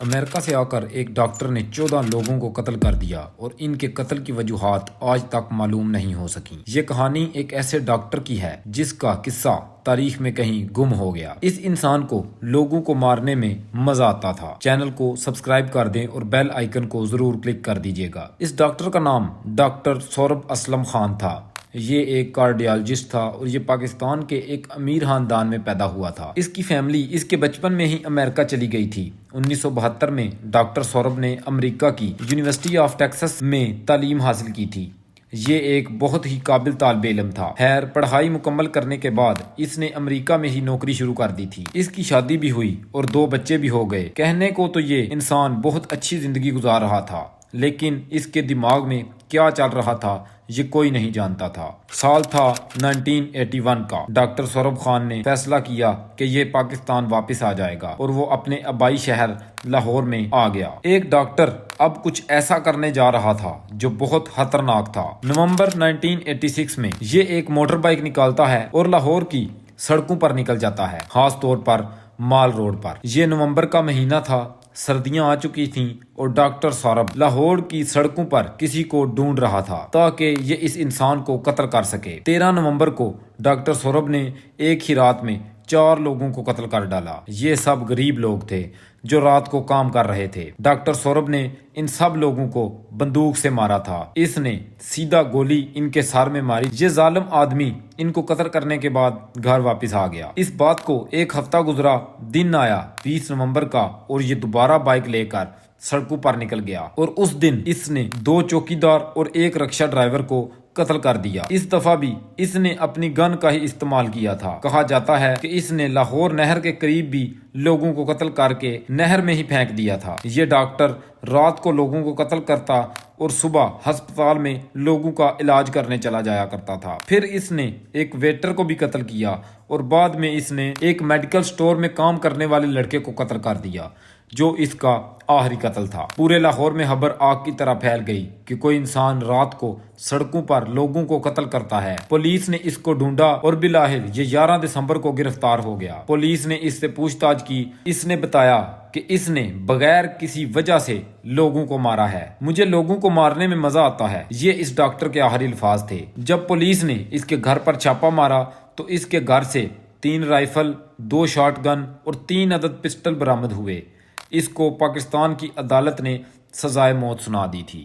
امریکہ سے آ کر ایک ڈاکٹر نے 14 لوگوں کو قتل کر دیا اور ان کے قتل کی وجوہات آج تک معلوم نہیں ہو سکیں۔ یہ کہانی ایک ایسے ڈاکٹر کی ہے جس کا قصہ تاریخ میں کہیں گم ہو گیا۔ اس انسان کو لوگوں کو مارنے میں مزہ آتا تھا۔ چینل کو سبسکرائب کر دیں اور بیل آئیکن کو ضرور کلک کر دیجیے گا۔ اس ڈاکٹر کا نام ڈاکٹر سوربھ اسلم خان تھا۔ یہ ایک کارڈیالوجسٹ تھا اور یہ پاکستان کے ایک امیر خاندان میں پیدا ہوا تھا۔ اس کی فیملی اس کے بچپن میں ہی امریکہ چلی گئی تھی۔ 1972 میں ڈاکٹر سوربھ نے امریکہ کی یونیورسٹی آف ٹیکساس میں تعلیم حاصل کی تھی۔ یہ ایک بہت ہی قابل طالب علم تھا۔ خیر، پڑھائی مکمل کرنے کے بعد اس نے امریکہ میں ہی نوکری شروع کر دی تھی۔ اس کی شادی بھی ہوئی اور 2 بچے بھی ہو گئے۔ کہنے کو تو یہ انسان بہت اچھی زندگی گزار رہا تھا، لیکن اس کے دماغ میں کیا چل رہا تھا یہ کوئی نہیں جانتا تھا۔ سال تھا 1981 کا۔ ڈاکٹر سوربھ خان نے فیصلہ کیا کہ یہ پاکستان واپس آ جائے گا اور وہ اپنے آبائی شہر لاہور میں آ گیا۔ ایک ڈاکٹر اب کچھ ایسا کرنے جا رہا تھا جو بہت خطرناک تھا۔ نومبر 1986 میں یہ ایک موٹر بائیک نکالتا ہے اور لاہور کی سڑکوں پر نکل جاتا ہے، خاص طور پر مال روڈ پر۔ یہ نومبر کا مہینہ تھا، سردیاں آ چکی تھیں اور ڈاکٹر سوربھ لاہور کی سڑکوں پر کسی کو ڈھونڈ رہا تھا تاکہ یہ اس انسان کو قتل کر سکے۔ 13 نومبر کو ڈاکٹر سوربھ نے ایک ہی رات میں 4 لوگوں کو قتل کر ڈالا۔ یہ سب غریب لوگ تھے جو رات کو کام کر رہے تھے۔ ڈاکٹر سوربھ نے ان سب لوگوں کو بندوق سے مارا تھا۔ اس نے سیدھا گولی ان کے سر میں ماری۔ یہ ظالم آدمی ان کو قتل کرنے کے بعد گھر واپس آ گیا۔ اس بات کو ایک ہفتہ گزرا، دن آیا 20 نومبر کا اور یہ دوبارہ بائک لے کر سڑکوں پر نکل گیا اور اس دن اس نے 2 چوکیدار اور 1 رکشہ ڈرائیور کو قتل کر دیا۔ اس دفعہ بھی اس نے اپنی گن کا ہی استعمال کیا تھا۔ کہا جاتا ہے کہ اس نے لاہور نہر کے قریب بھی لوگوں کو قتل کر کے نہر میں ہی پھینک دیا تھا۔ یہ ڈاکٹر رات کو لوگوں کو قتل کرتا اور صبح ہسپتال میں لوگوں کا علاج کرنے چلا جایا کرتا تھا۔ پھر اس نے ایک ویٹر کو بھی قتل کیا اور بعد میں اس نے ایک میڈیکل سٹور میں کام کرنے والے لڑکے کو قتل کر دیا جو اس کا آخری قتل تھا۔ پورے لاہور میں خبر آگ کی طرح پھیل گئی کہ کوئی انسان رات کو سڑکوں پر لوگوں کو قتل کرتا ہے۔ پولیس نے اس کو ڈھونڈا اور بالآخر یہ 11 دسمبر کو گرفتار ہو گیا۔ پولیس نے اس سے پوچھ تاچھ کی۔ اس نے بتایا کہ اس نے بغیر کسی وجہ سے لوگوں کو مارا ہے۔ مجھے لوگوں کو مارنے میں مزہ آتا ہے، یہ اس ڈاکٹر کے آخری الفاظ تھے۔ جب پولیس نے اس کے گھر پر چھاپا مارا تو اس کے گھر سے 3 رائفل، 2 شاٹ گن اور 3 عدد پسٹل برآمد ہوئے۔ اس کو پاکستان کی عدالت نے سزائے موت سنا دی تھی۔